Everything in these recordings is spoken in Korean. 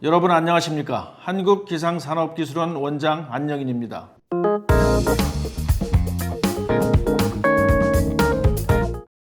여러분 안녕하십니까? 한국기상산업기술원 원장 안영인입니다.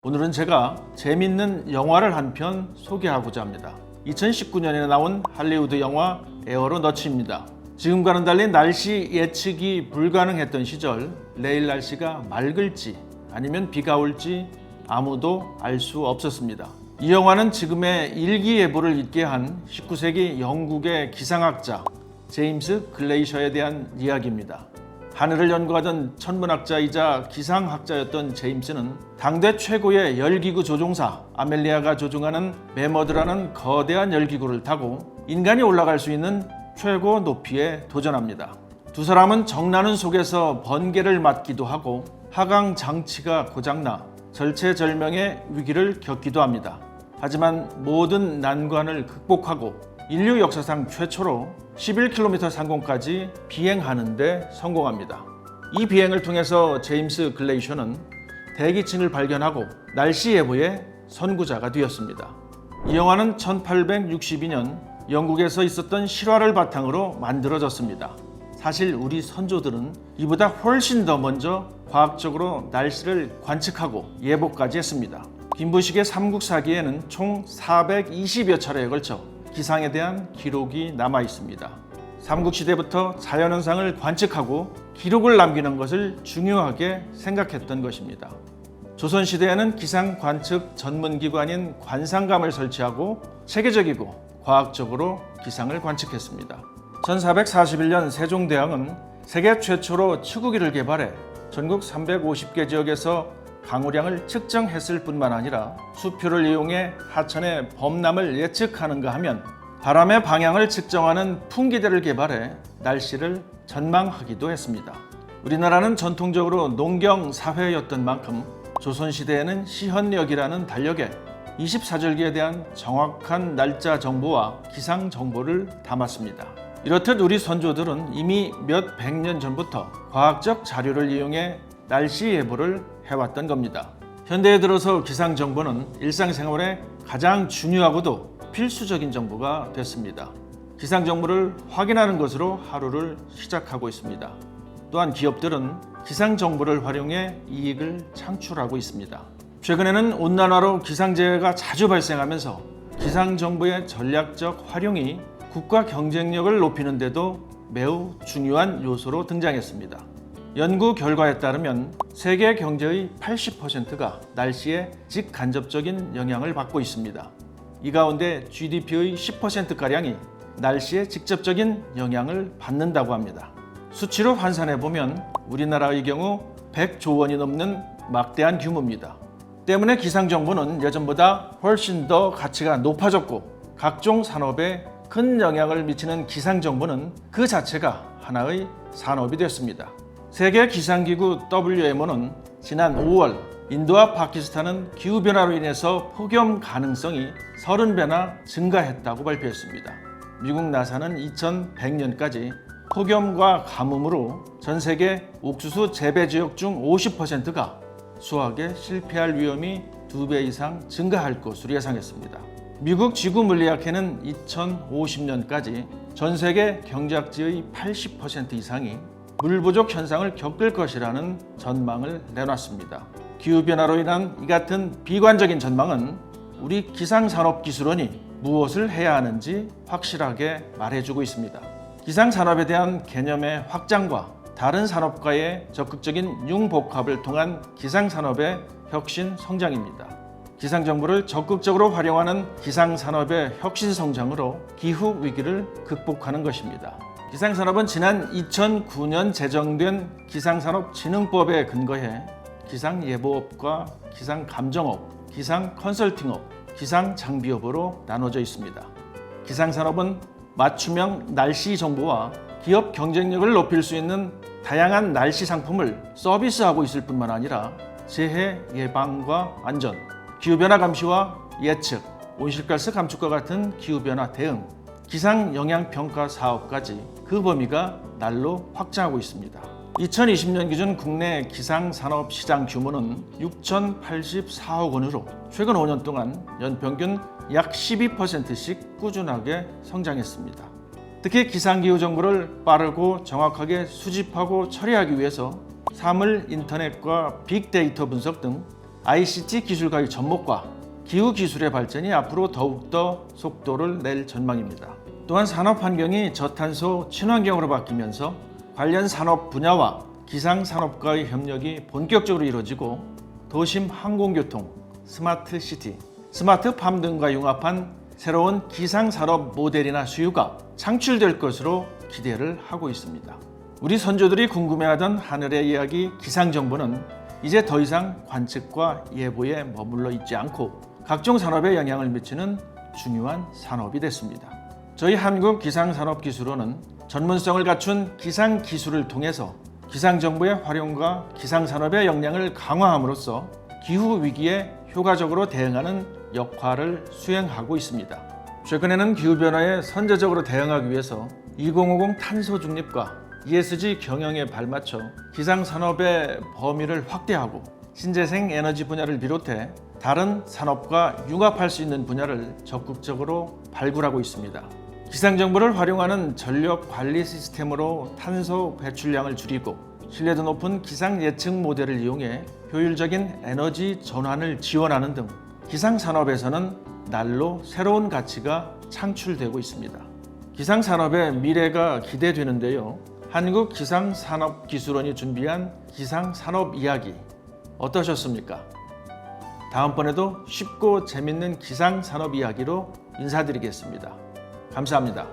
오늘은 제가 재밌는 영화를 한 편 소개하고자 합니다. 2019년에 나온 할리우드 영화 에어로너츠입니다. 지금과는 달리 날씨 예측이 불가능했던 시절 내일 날씨가 맑을지 아니면 비가 올지 아무도 알 수 없었습니다. 이 영화는 지금의 일기예보를 잊게 한 19세기 영국의 기상학자 제임스 글레이셔에 대한 이야기입니다. 하늘을 연구하던 천문학자이자 기상학자였던 제임스는 당대 최고의 열기구 조종사 아멜리아가 조종하는 매머드라는 거대한 열기구를 타고 인간이 올라갈 수 있는 최고 높이에 도전합니다. 두 사람은 정나는 속에서 번개를 맞기도 하고 하강 장치가 고장나 절체절명의 위기를 겪기도 합니다. 하지만 모든 난관을 극복하고 인류 역사상 최초로 11km 상공까지 비행하는 데 성공합니다. 이 비행을 통해서 제임스 글레이셔는 대기층을 발견하고 날씨 예보의 선구자가 되었습니다. 이 영화는 1862년 영국에서 있었던 실화를 바탕으로 만들어졌습니다. 사실 우리 선조들은 이보다 훨씬 더 먼저 과학적으로 날씨를 관측하고 예보까지 했습니다. 김부식의 삼국사기에는 총 420여 차례에 걸쳐 기상에 대한 기록이 남아 있습니다. 삼국시대부터 자연현상을 관측하고 기록을 남기는 것을 중요하게 생각했던 것입니다. 조선시대에는 기상 관측 전문기관인 관상감을 설치하고 체계적이고 과학적으로 기상을 관측했습니다. 1441년 세종대왕은 세계 최초로 치구기를 개발해 전국 350개 지역에서 강우량을 측정했을 뿐만 아니라 수표를 이용해 하천의 범람을 예측하는가 하면 바람의 방향을 측정하는 풍기대를 개발해 날씨를 전망하기도 했습니다. 우리나라는 전통적으로 농경 사회였던 만큼 조선시대에는 시현역이라는 달력에 24절기에 대한 정확한 날짜 정보와 기상 정보를 담았습니다. 이렇듯 우리 선조들은 이미 몇 백 년 전부터 과학적 자료를 이용해 날씨 예보를 해왔던 겁니다. 현대에 들어서 기상 정보는 일상생활에 가장 중요하고도 필수적인 정보가 됐습니다. 기상 정보를 확인하는 것으로 하루를 시작하고 있습니다. 또한 기업들은 기상 정보를 활용해 이익을 창출하고 있습니다. 최근에는 온난화로 기상재해가 자주 발생하면서 기상 정보의 전략적 활용이 국가 경쟁력을 높이는 데도 매우 중요한 요소로 등장했습니다. 연구 결과에 따르면 세계 경제의 80%가 날씨에 직간접적인 영향을 받고 있습니다. 이 가운데 GDP의 10%가량이 날씨에 직접적인 영향을 받는다고 합니다. 수치로 환산해 보면 우리나라의 경우 100조 원이 넘는 막대한 규모입니다. 때문에 기상 정보는 예전보다 훨씬 더 가치가 높아졌고 각종 산업에 큰 영향을 미치는 기상 정보는 그 자체가 하나의 산업이 됐습니다. 세계 기상기구 WMO는 지난 5월 인도와 파키스탄은 기후변화로 인해서 폭염 가능성이 30배나 증가했다고 발표했습니다. 미국 나사는 2100년까지 폭염과 가뭄으로 전 세계 옥수수 재배 지역 중 50%가 수확에 실패할 위험이 2배 이상 증가할 것으로 예상했습니다. 미국 지구물리학회는 2050년까지 전 세계 경작지의 80% 이상이 물 부족 현상을 겪을 것이라는 전망을 내놨습니다. 기후변화로 인한 이 같은 비관적인 전망은 우리 기상산업기술원이 무엇을 해야 하는지 확실하게 말해주고 있습니다. 기상산업에 대한 개념의 확장과 다른 산업과의 적극적인 융복합을 통한 기상산업의 혁신 성장입니다. 기상정보를 적극적으로 활용하는 기상산업의 혁신 성장으로 기후 위기를 극복하는 것입니다. 기상산업은 지난 2009년 제정된 기상산업진흥법에 근거해 기상예보업과 기상감정업, 기상컨설팅업, 기상장비업으로 나눠져 있습니다. 기상산업은 맞춤형 날씨 정보와 기업 경쟁력을 높일 수 있는 다양한 날씨 상품을 서비스하고 있을 뿐만 아니라 재해 예방과 안전, 기후변화 감시와 예측, 온실가스 감축과 같은 기후변화 대응, 기상영향평가 사업까지 그 범위가 날로 확장하고 있습니다. 2020년 기준 국내 기상산업 시장 규모는 6,084억 원으로 최근 5년 동안 연평균 약 12%씩 꾸준하게 성장했습니다. 특히 기상기후 정보를 빠르고 정확하게 수집하고 처리하기 위해서 사물 인터넷과 빅데이터 분석 등 ICT 기술과의 접목과 기후 기술의 발전이 앞으로 더욱더 속도를 낼 전망입니다. 또한 산업 환경이 저탄소 친환경으로 바뀌면서 관련 산업 분야와 기상산업과의 협력이 본격적으로 이루어지고 도심 항공교통, 스마트 시티, 스마트팜 등과 융합한 새로운 기상산업 모델이나 수요가 창출될 것으로 기대를 하고 있습니다. 우리 선조들이 궁금해하던 하늘의 이야기 기상정보는 이제 더 이상 관측과 예보에 머물러 있지 않고 각종 산업에 영향을 미치는 중요한 산업이 됐습니다. 저희 한국기상산업기술원은 전문성을 갖춘 기상기술을 통해서 기상정보의 활용과 기상산업의 역량을 강화함으로써 기후위기에 효과적으로 대응하는 역할을 수행하고 있습니다. 최근에는 기후변화에 선제적으로 대응하기 위해서 2050 탄소 중립과 ESG 경영에 발맞춰 기상산업의 범위를 확대하고 신재생 에너지 분야를 비롯해 다른 산업과 융합할 수 있는 분야를 적극적으로 발굴하고 있습니다. 기상정보를 활용하는 전력 관리 시스템으로 탄소 배출량을 줄이고 신뢰도 높은 기상 예측 모델을 이용해 효율적인 에너지 전환을 지원하는 등 기상산업에서는 날로 새로운 가치가 창출되고 있습니다. 기상산업의 미래가 기대되는데요. 한국기상산업기술원이 준비한 기상산업 이야기 어떠셨습니까? 다음번에도 쉽고 재밌는 기상산업 이야기로 인사드리겠습니다. 감사합니다.